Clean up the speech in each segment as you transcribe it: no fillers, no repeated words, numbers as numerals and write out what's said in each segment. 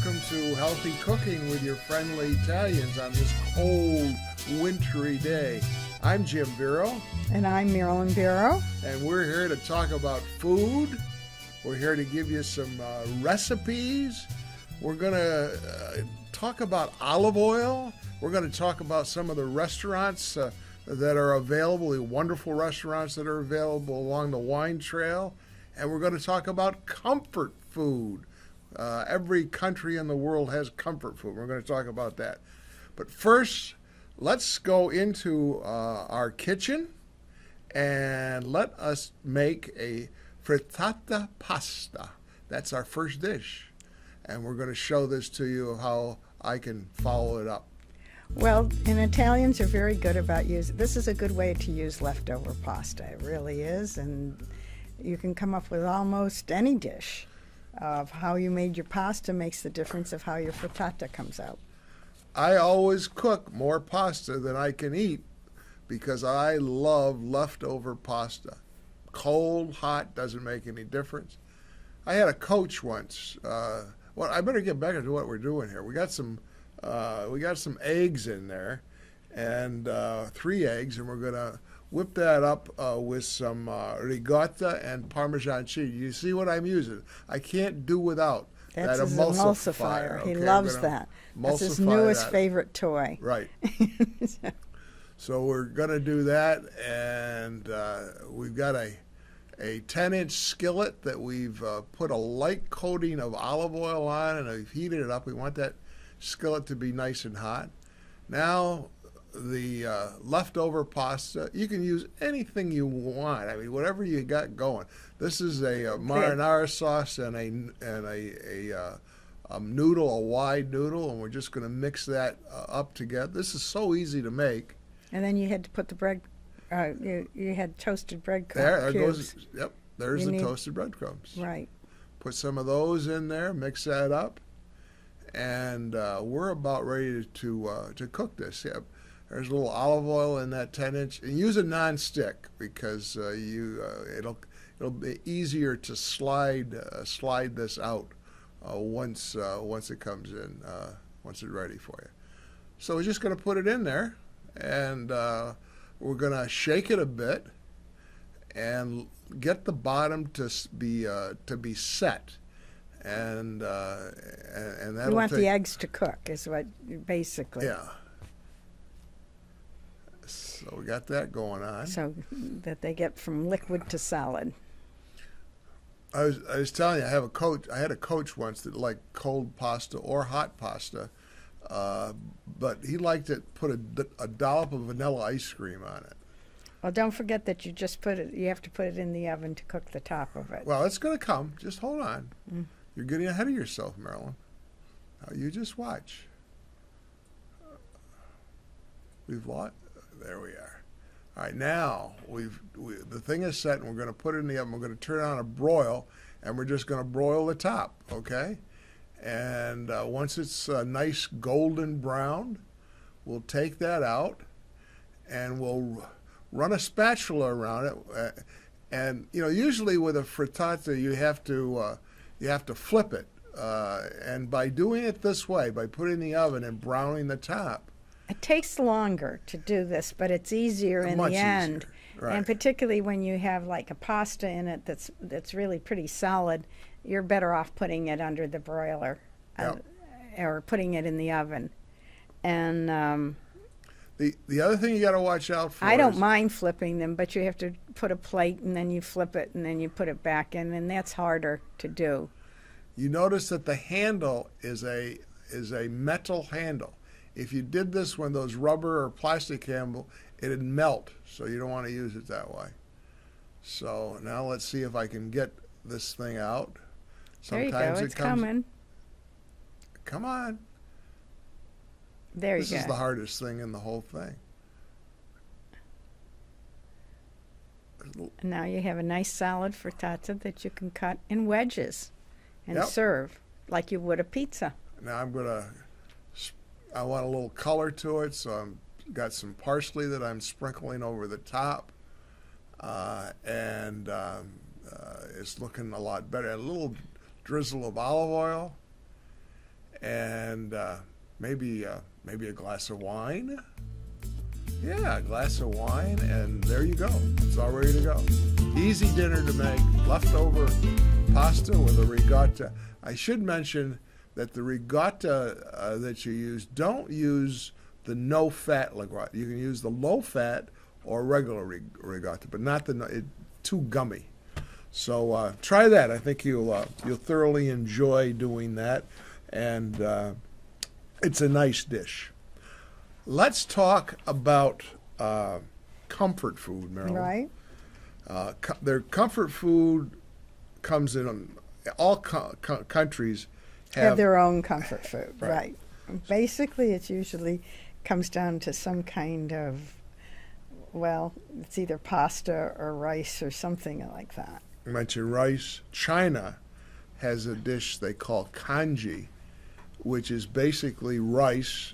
welcome to Healthy Cooking with your friendly Italians on this cold, wintry day. I'm Jim Bero. And I'm Marilyn Bero. And we're here to talk about food. We're here to give you some recipes. We're going to talk about olive oil. We're going to talk about some of the restaurants that are available, the wonderful restaurants that are available along the wine trail. And we're going to talk about comfort food. Every country in the world has comfort food. We're going to talk about that. But first, let's go into our kitchen and let us make a frittata pasta. That's our first dish. And we're going to show this to you how I can follow it up. Well, and Italians are very good about using, this is a good way to use leftover pasta. It really is. And you can come up with almost any dish. Of how you made your pasta makes the difference of how your frittata comes out. I always cook more pasta than I can eat because I love leftover pasta. Cold, hot, doesn't make any difference. I had a coach once. Well, I better get back into what we're doing here. We got some eggs in there, and 3 eggs, and we're gonna whip that up with some ricotta and parmesan cheese. You see what I'm using? I can't do without That's that his emulsifier. He loves that. That's his newest favorite toy. Right. So we're going to do that, and we've got a 10-inch skillet that we've put a light coating of olive oil on, and we've heated it up. We want that skillet to be nice and hot. Now, the leftover pasta, you can use anything you want. I mean, whatever you got going. This is a marinara sauce and a noodle, a wide noodle, and we're just going to mix that up together. This is so easy to make. And then you had to put the bread. You had toasted breadcrumbs. There goes. Yep, there's the toasted breadcrumbs. Right. Put some of those in there. Mix that up, and we're about ready to cook this. Yep. There's a little olive oil in that 10-inch. And use a non-stick because it'll be easier to slide this out once it comes in, once it's ready for you. So we're just going to put it in there, and we're going to shake it a bit and get the bottom to be set, and that. You want the eggs to cook, is what basically. Yeah. So we got that going on. So that they get from liquid to solid. I was telling you, I had a coach once that liked cold pasta or hot pasta, but he liked it put a dollop of vanilla ice cream on it. Well, don't forget that you have to put it in the oven to cook the top of it. Well, it's going to come. Just hold on. You're getting ahead of yourself, Marilyn. Now, you just watch. There we are. All right, now the thing is set, and we're going to put it in the oven. We're going to turn on a broil, and we're just going to broil the top, okay? And once it's nice golden brown, we'll take that out, and we'll run a spatula around it. And usually with a frittata, you have to flip it. And by doing it this way, by putting it in the oven and browning the top. It takes longer to do this, but it's easier in the end. Right. And particularly when you have like a pasta in it that's really pretty solid, you're better off putting it under the broiler or putting it in the oven. And the other thing you got to watch out for. I don't mind flipping them, but you have to put a plate and then you flip it and then you put it back in, and that's harder to do. You notice that the handle is a metal handle. If you did this when those rubber or plastic handle, it'd melt, so you don't want to use it that way. So now let's see if I can get this thing out. Sometimes there you go. It's coming. Come on. There you go. This is the hardest thing in the whole thing. Now you have a nice solid frittata that you can cut in wedges and serve like you would a pizza. Now I want a little color to it, so I've got some parsley that I'm sprinkling over the top, and it's looking a lot better. A little drizzle of olive oil, and maybe a glass of wine. Yeah, a glass of wine, and there you go. It's all ready to go. Easy dinner to make. Leftover pasta with a ricotta. I should mention that the ricotta that you use, don't use the no-fat ricotta. You can use the low-fat or regular ricotta, but not too gummy. So try that. I think you'll thoroughly enjoy doing that, and it's a nice dish. Let's talk about comfort food, Marilyn. Right. Their comfort food comes in all countries have their own comfort food, Right. right. Basically, it usually comes down to some kind of, well, it's either pasta or rice or something like that. You mentioned rice. China has a dish they call congee, which is basically rice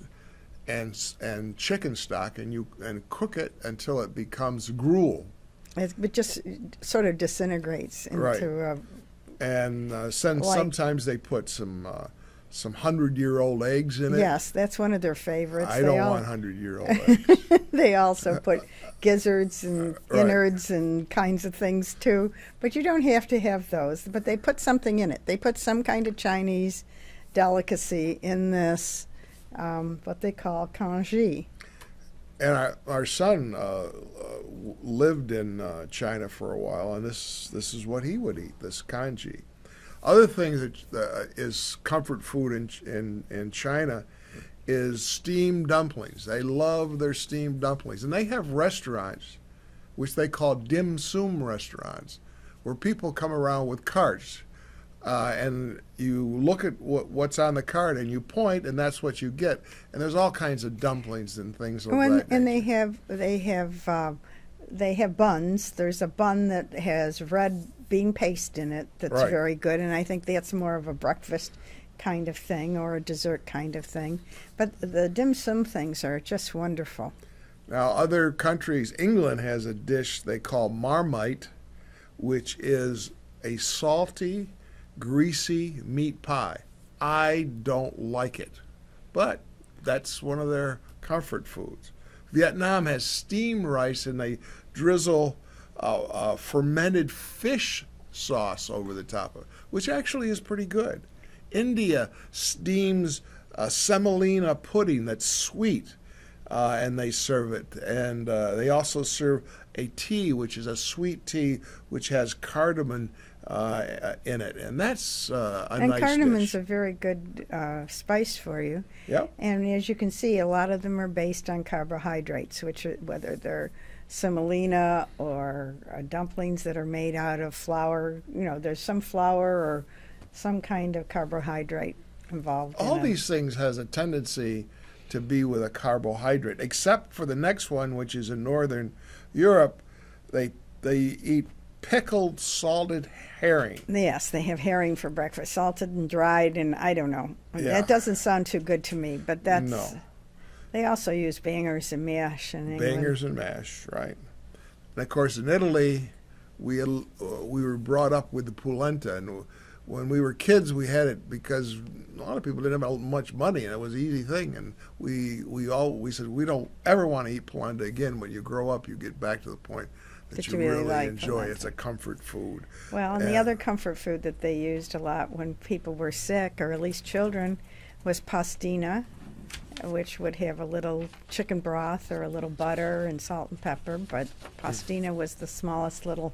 and chicken stock, and cook it until it becomes gruel. It just sort of disintegrates into Right. And sometimes they put some 100-year-old eggs in it. Yes, that's one of their favorites. I don't want 100-year-old eggs. They also put gizzards and Right. innards and kinds of things too. But you don't have to have those. But they put something in it. They put some kind of Chinese delicacy in this, what they call congee. And our son lived in China for a while, and this is what he would eat, this congee. Other thing that is comfort food in China is steamed dumplings. They love their steamed dumplings. And they have restaurants, which they call dim sum restaurants, where people come around with carts. And you look at what's on the cart and you point, and that's what you get. And there's all kinds of dumplings and things like that. And they have buns. There's a bun that has red bean paste in it that's Right. very good, and I think that's more of a breakfast kind of thing or a dessert kind of thing. But the dim sum things are just wonderful. Now, other countries, England has a dish they call marmite, which is a salty, greasy meat pie. I don't like it, but that's one of their comfort foods. Vietnam has steamed rice, and they drizzle fermented fish sauce over the top of it, which actually is pretty good. India steams semolina pudding that's sweet, and they serve it. And they also serve a tea, which is a sweet tea, which has cardamom in it, and that's a And nice cardamon's dish. a very good spice for you. Yep. And as you can see, a lot of them are based on carbohydrates, which are, whether they're semolina or dumplings that are made out of flour. You know, there's some flour or some kind of carbohydrate involved. All in these things has a tendency to be with a carbohydrate, except for the next one, which is in Northern Europe. They eat pickled salted herring. Yes, they have herring for breakfast, salted and dried, and I don't know. Yeah. That doesn't sound too good to me, but that's... No. They also use bangers and mash in England. Bangers and mash, right. And of course, in Italy, we were brought up with the polenta, and when we were kids, we had it because a lot of people didn't have much money, and it was an easy thing. And we said we don't ever want to eat polenta again. When you grow up, you get back to the point that you really like enjoy. polenta. It's a comfort food. Well, and the other comfort food that they used a lot when people were sick, or at least children, was pastina, which would have a little chicken broth or a little butter and salt and pepper. But pastina was the smallest little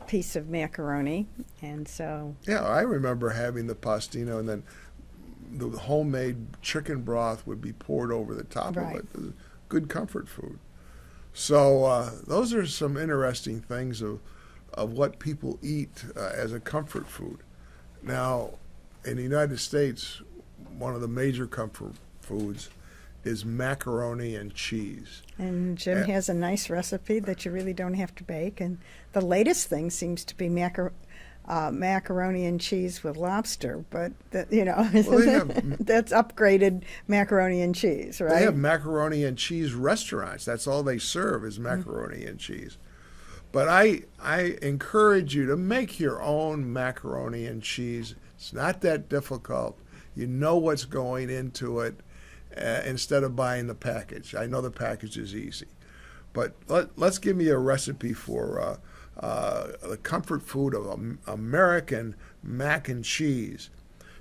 piece of macaroni, and so... Yeah, I remember having the pastina, and then the homemade chicken broth would be poured over the top Right. of it. It was good comfort food. So those are some interesting things of what people eat as a comfort food. Now, in the United States, one of the major comfort foods is macaroni and cheese. And Jim has a nice recipe that you really don't have to bake. And the latest thing seems to be macaroni and cheese with lobster. But, well, that's upgraded macaroni and cheese, right? They have macaroni and cheese restaurants. That's all they serve is macaroni and cheese. But I encourage you to make your own macaroni and cheese. It's not that difficult. You know what's going into it instead of buying the package. I know the package is easy. But let's give me a recipe for the comfort food of American mac and cheese.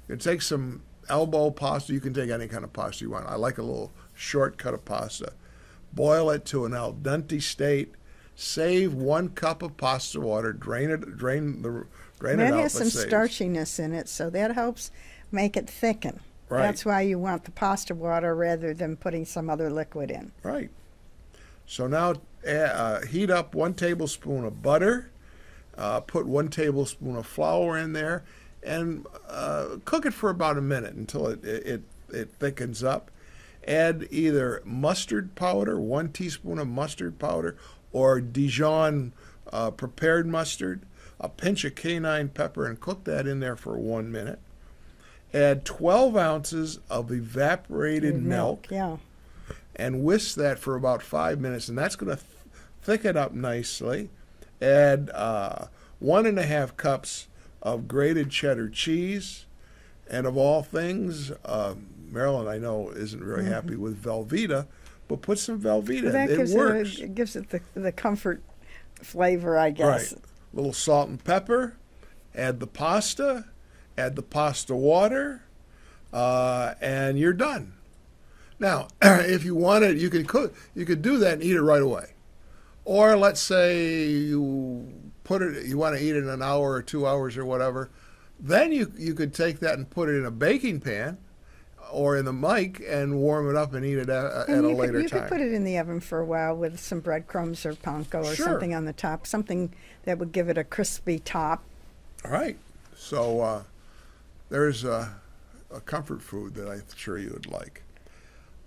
You can take some elbow pasta. You can take any kind of pasta you want. I like a little shortcut of pasta. Boil it to an al dente state. Save 1 cup of pasta water. Drain it out. That has some starchiness in it, so that helps make it thicken. Right. That's why you want the pasta water rather than putting some other liquid in. Right. So now heat up 1 tablespoon of butter. Put 1 tablespoon of flour in there, and cook it for about a minute until it thickens up. Add either mustard powder, 1 teaspoon of mustard powder, or Dijon prepared mustard, a pinch of cayenne pepper, and cook that in there for 1 minute. Add 12 ounces of evaporated milk, and whisk that for about 5 minutes, and that's going to thicken up nicely. Add 1.5 cups of grated cheddar cheese, and of all things, Marilyn, I know, isn't very happy with Velveeta, but put some Velveeta in. It works. It gives it the comfort flavor, I guess. Right. A little salt and pepper. Add the pasta. Add the pasta water, and you're done. Now, if you want it, you could do that and eat it right away. Or let's say you want to eat it in an hour or 2 hours or whatever. Then you could take that and put it in a baking pan or in the mic and warm it up and eat it at a later time. You could put it in the oven for a while with some breadcrumbs or panko or something on the top, something that would give it a crispy top. All right. So there's a comfort food that I'm sure you would like.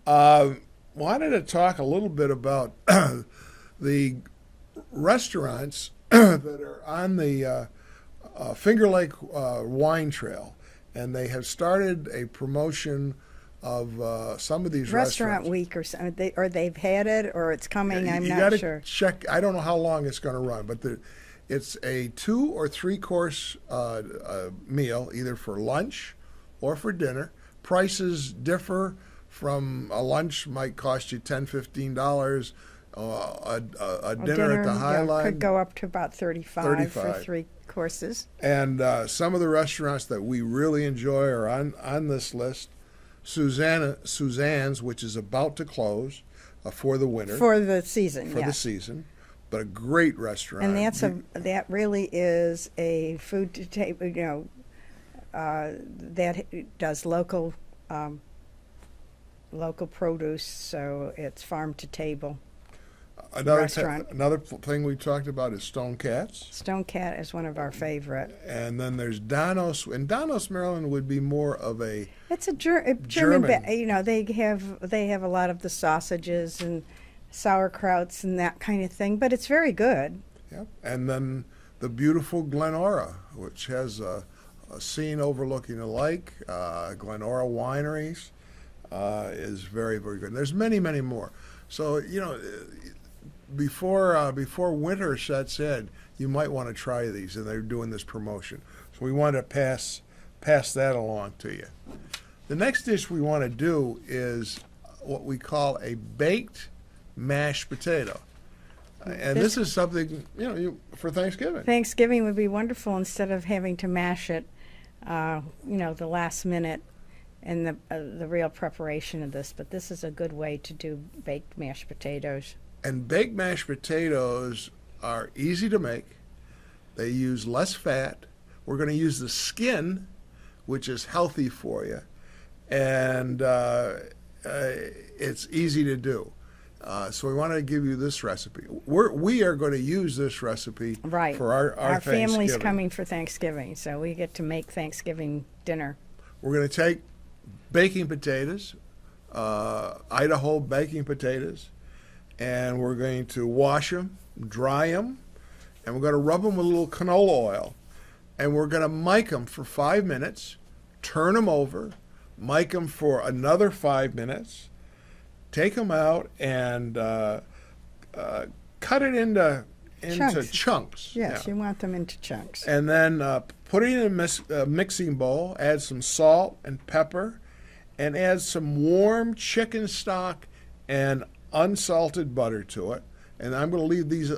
Wanted to talk a little bit about the restaurants that are on the Finger Lake wine trail, and they have started a promotion of some of these Restaurant week or something, or they've had it, or it's coming. I'm not sure. Check. I don't know how long it's going to run, but it's a 2 or 3 course meal, either for lunch or for dinner. Prices differ. From a lunch might cost you $10, $15. A dinner at the Highline could go up to about $35 for 3 courses. And some of the restaurants that we really enjoy are on this list. Suzanne's, which is about to close for the winter. For the season, For the season. But a great restaurant. And that really is a food to table, that does local produce, so it's farm to table. Another thing we talked about is Stone Cats. Stone Cat is one of our favorite. And then there's Donos, and Donos, Maryland, would be more of a. It's a German. They have a lot of the sausages and sauerkrauts and that kind of thing, but it's very good. Yep. And then the beautiful Glenora, which has a scene overlooking the lake. Glenora Wineries is very, very good. And there's many, many more. So before winter sets in, you might want to try these, and they're doing this promotion. So we want to pass that along to you. The next dish we want to do is what we call a baked mashed potato. And this is something, for Thanksgiving. Thanksgiving would be wonderful instead of having to mash it, the last minute and the real preparation of this. But this is a good way to do baked mashed potatoes. And baked mashed potatoes are easy to make. They use less fat. We're going to use the skin, which is healthy for you. And it's easy to do. So we wanted to give you this recipe. We are going to use this recipe for our family's coming for Thanksgiving, so we get to make Thanksgiving dinner. We're going to take baking potatoes, Idaho baking potatoes, and we're going to wash them, dry them, and we're going to rub them with a little canola oil, and we're going to mic them for 5 minutes, turn them over, mic them for another 5 minutes, take them out and cut it into chunks. Yes, you want them into chunks. And then Put it in a mixing bowl, add some salt and pepper, and add some warm chicken stock and unsalted butter to it. And I'm going to leave these,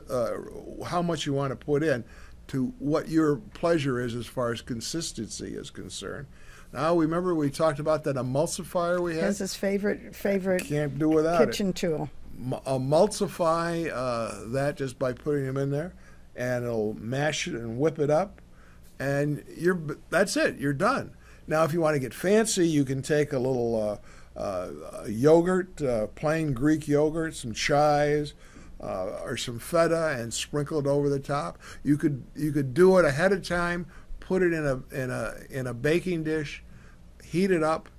how much you want to put in, to what your pleasure is as far as consistency is concerned. Now, remember we talked about that emulsifier we had? That's his favorite Can't do without kitchen tool. Emulsify that just by putting them in there, and it'll mash it and whip it up, and that's it. You're done. Now, if you want to get fancy, you can take a little yogurt, plain Greek yogurt, some chives, or some feta, and sprinkle it over the top. You could do it ahead of time, put it in a baking dish, heat it up,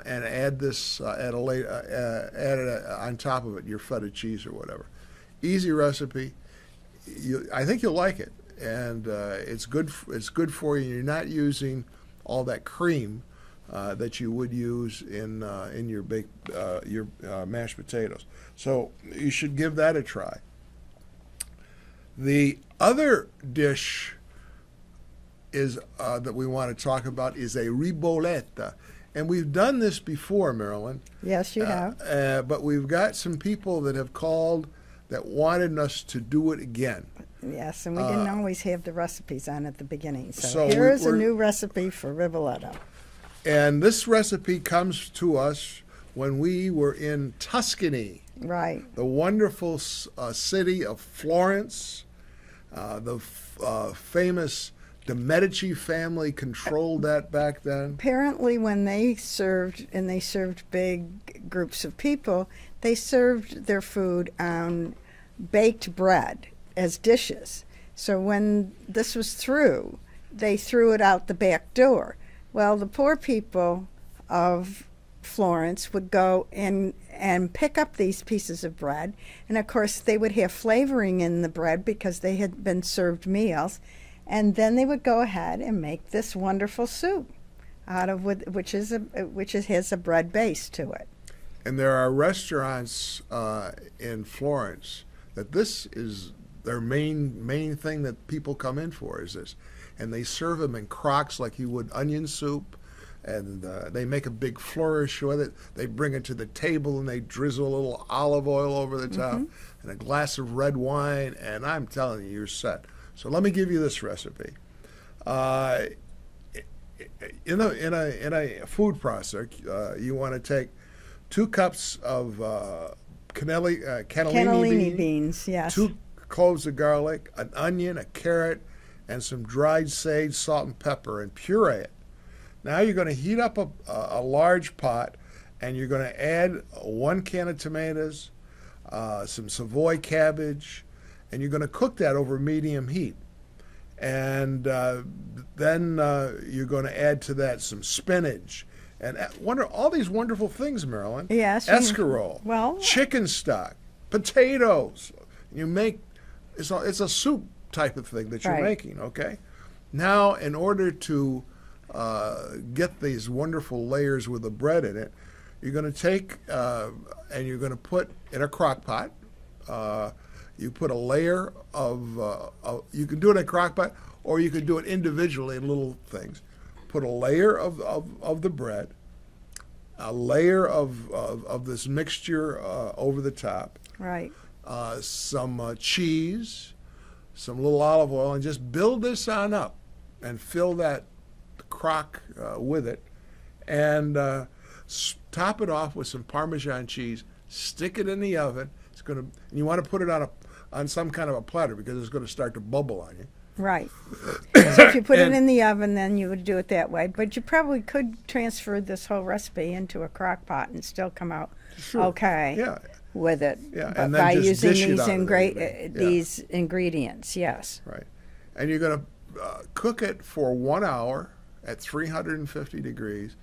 and add this add it on top of it, your feta cheese or whatever. Easy recipe. I think you'll like it, and it's good for you. You're not using all that cream that you would use in your mashed potatoes. So you should give that a try. The other dish is that we want to talk about is a ribolletta. And we've done this before, Marilyn. Yes, you have. But we've got some people that have called that wanted us to do it again. Yes, and we didn't always have the recipes on at the beginning. So here's a new recipe for ribolletta. And this recipe comes to us when we were in Tuscany. Right. The wonderful city of Florence. The famous the Medici family controlled that back then. Apparently, when they served big groups of people, they served their food on baked bread as dishes. So when this was through, they threw it out the back door. Well, the poor people of Florence would go and pick up these pieces of bread, and of course they would have flavoring in the bread because they had been served meals. And then they would go ahead and make this wonderful soup out of which has a bread base to it. And there are restaurants in Florence that this is their main thing that people come in for is this, and they serve them in crocks like you would onion soup, and they make a big flourish with it. They bring it to the table and they drizzle a little olive oil over the top and a glass of red wine, and I'm telling you, you're set. So let me give you this recipe. In a food processor, you want to take 2 cups of cannellini beans, yes. 2 cloves of garlic, an onion, a carrot, and some dried sage, salt, and pepper, and puree it. Now you're going to heat up a large pot, and you're going to add 1 can of tomatoes, some Savoy cabbage, and you're going to cook that over medium heat. And then you're going to add to that some spinach and all these wonderful things, Marilyn. Yes. Escarole, chicken stock, potatoes. You make it's a soup type of thing that you're making. Okay. Now, in order to get these wonderful layers with the bread in it, you're going to take and you're going to put in a crock pot. You put a layer of you can do it in a crock pot, or you could do it individually in little things. Put a layer of the bread, a layer of this mixture over the top. Right. Some cheese, some little olive oil, and just build this on up and fill that crock with it, and top it off with some Parmesan cheese. Stick it in the oven. It's going to. You want to put it on some kind of a platter because it's going to start to bubble on you. Right. So if you put it in the oven, then you would do it that way. But you probably could transfer this whole recipe into a crock pot and still come out okay with it. Yeah, but and then by just using these ingredients, yes. Right. And you're going to cook it for 1 hour at 350 degrees,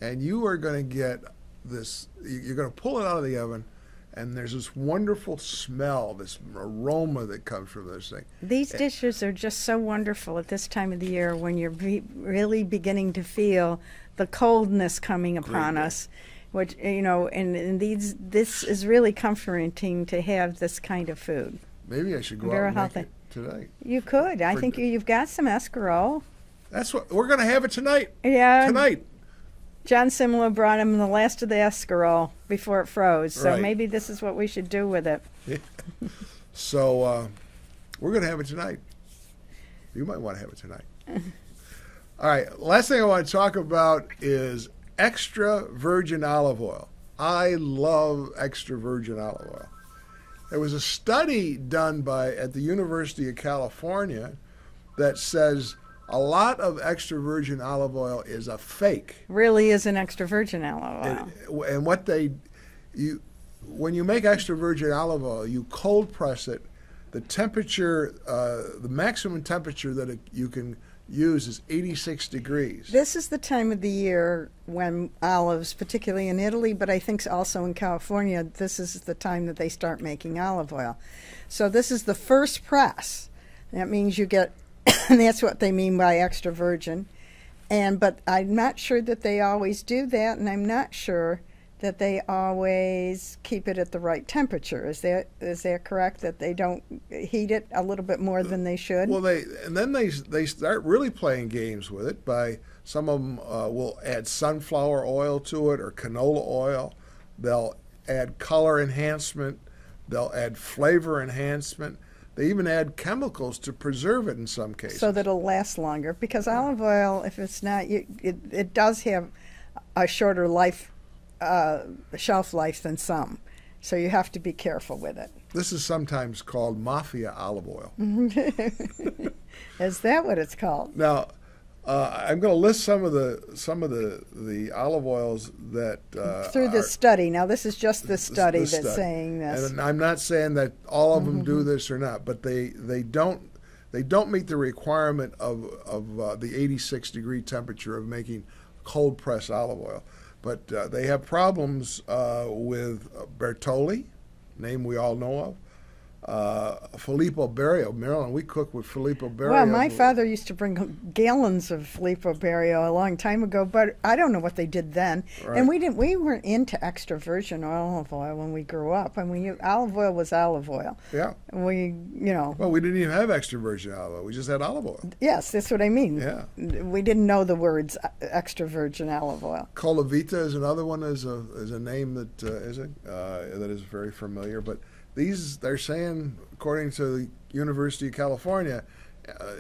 and you are going to get this. You're going to pull it out of the oven, and there's this wonderful smell, this aroma that comes from this thing. These dishes are just so wonderful at this time of the year when you're really beginning to feel the coldness coming upon us. Which, and this is really comforting to have this kind of food. Maybe I should go out and make it today. You could. I think you've got some escarole. That's what we're going to have it tonight. Yeah. Tonight. John Simula brought him the last of the escarole before it froze, so Right. maybe this is what we should do with it. So we're going to have it tonight. You might want to have it tonight. All right. Last thing I want to talk about is extra virgin olive oil. I love extra virgin olive oil. There was a study done at the University of California that says a lot of extra virgin olive oil is a fake. Really is an extra virgin olive oil. And when you make extra virgin olive oil, you cold press it. The temperature, the maximum temperature that you can use is 86 degrees. This is the time of the year when olives, particularly in Italy, but I think also in California, this is the time that they start making olive oil. So this is the first press. That means you get, and that's what they mean by extra virgin. But I'm not sure that they always do that, and I'm not sure that they always keep it at the right temperature. Is that correct? That they don't heat it a little bit more than they should? Well, they start really playing games with it by some of them will add sunflower oil to it or canola oil. They'll add color enhancement. They'll add flavor enhancement. They even add chemicals to preserve it in some cases. So that it'll last longer. Because olive oil, if it's not, it does have a shorter shelf life than some. So you have to be careful with it. This is sometimes called mafia olive oil. Is that what it's called? Now, I'm going to list some of the olive oils that through this study. Now, this is just the study that's saying this. And I'm not saying that all of them do this or not, but they don't meet the requirement of the 86 degree temperature of making cold pressed olive oil. But they have problems with Bertolli, name we all know of. Filippo Bero, Maryland. We cook with Filippo Bero. Well, my father used to bring gallons of Filippo Bero a long time ago, but I don't know what they did then. Right. And we weren't into extra virgin olive oil when we grew up. I mean, olive oil was olive oil. Yeah. Well, we didn't even have extra virgin olive oil. We just had olive oil. Yes, that's what I mean. Yeah. We didn't know the words extra virgin olive oil. Colavita is another one. Is a name that that is very familiar, but. They're saying, according to the University of California,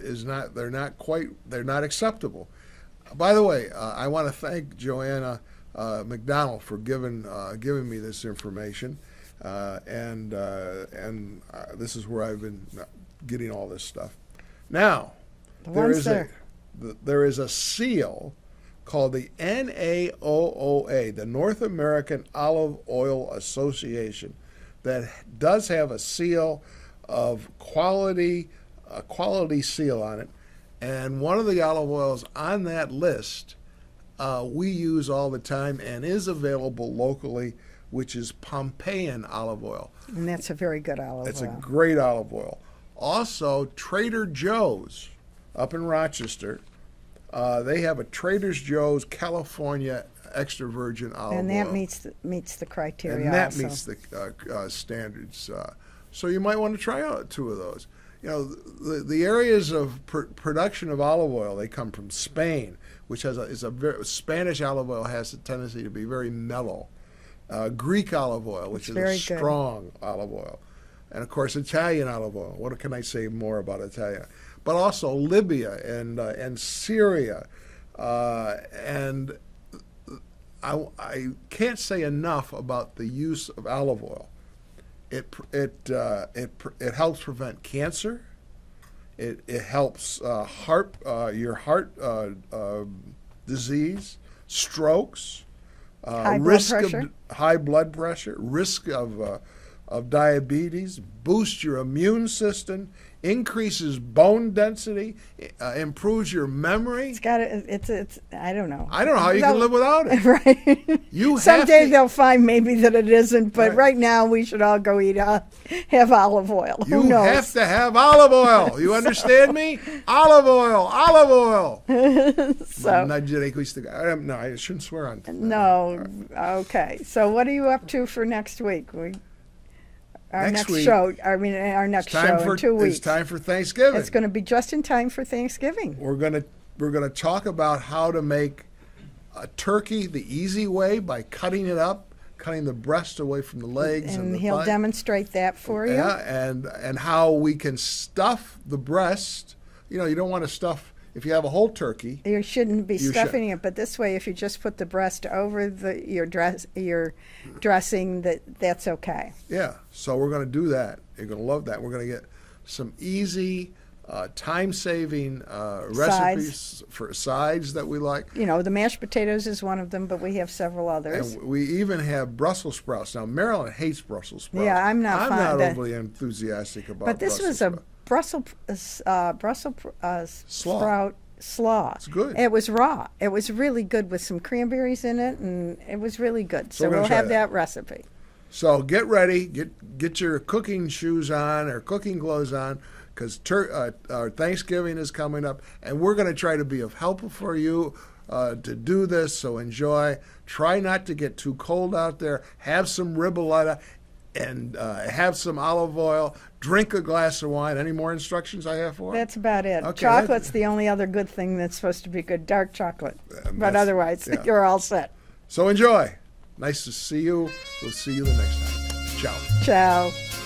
they're not acceptable. By the way, I want to thank Joanna McDonald for giving me this information, and this is where I've been getting all this stuff. Now, there is a seal called the NAOOA, the North American Olive Oil Association, that does have a seal of quality, a quality seal on it. And one of the olive oils on that list we use all the time and is available locally, which is Pompeian olive oil. And that's a very good olive oil. It's a great olive oil. Also, Trader Joe's up in Rochester, they have a Trader Joe's California extra virgin olive oil. And that meets the criteria. And that also meets the standards. So you might want to try out two of those. You know, the areas of production of olive oil, they come from Spain, which Spanish olive oil has a tendency to be very mellow. Greek olive oil, which is a strong olive oil. And of course, Italian olive oil. What can I say more about Italian? But also Libya and Syria, and I can't say enough about the use of olive oil. It helps prevent cancer. It helps your heart disease, strokes, high blood pressure, risk of diabetes, boosts your immune system, increases bone density, improves your memory. It's I don't know. I don't know how you can live without it. Right. Someday they'll find maybe that it isn't, but right now we should all go have olive oil. Who knows? You have to have olive oil. You understand me? Olive oil, olive oil. No, I shouldn't swear on. No. Okay. So what are you up to for next week? Our next week, show in 2 weeks. It's time for Thanksgiving. It's going to be just in time for Thanksgiving. We're going to We're going to talk about how to make a turkey the easy way by cutting it up, cutting the breast away from the legs and the he'll thigh. demonstrate that for you. Yeah, and how we can stuff the breast. You know, you don't want to stuff, if you have a whole turkey. You shouldn't be stuffing it, but this way, if you just put the breast over your dressing, that's okay. Yeah, so we're going to do that. You're going to love that. We're going to get some easy, time-saving recipes for sides that we like. You know, the mashed potatoes is one of them, but we have several others. And we even have Brussels sprouts. Now, Marilyn hates Brussels sprouts. Yeah, I'm not overly enthusiastic about but this Brussels was a Brussels sprout slaw. It's good. It was raw. It was really good with some cranberries in it, and it was really good. So we'll have that recipe. So get ready. Get your cooking shoes on or cooking clothes on, because our Thanksgiving is coming up, and we're going to try to be of help for you to do this. So enjoy. Try not to get too cold out there. Have some ribollita and have some olive oil. Drink a glass of wine. Any more instructions I have for you? That's about it. Okay, Chocolate's the only other good thing that's supposed to be good, dark chocolate. But otherwise, you're all set. So enjoy. Nice to see you. We'll see you the next time. Ciao. Ciao.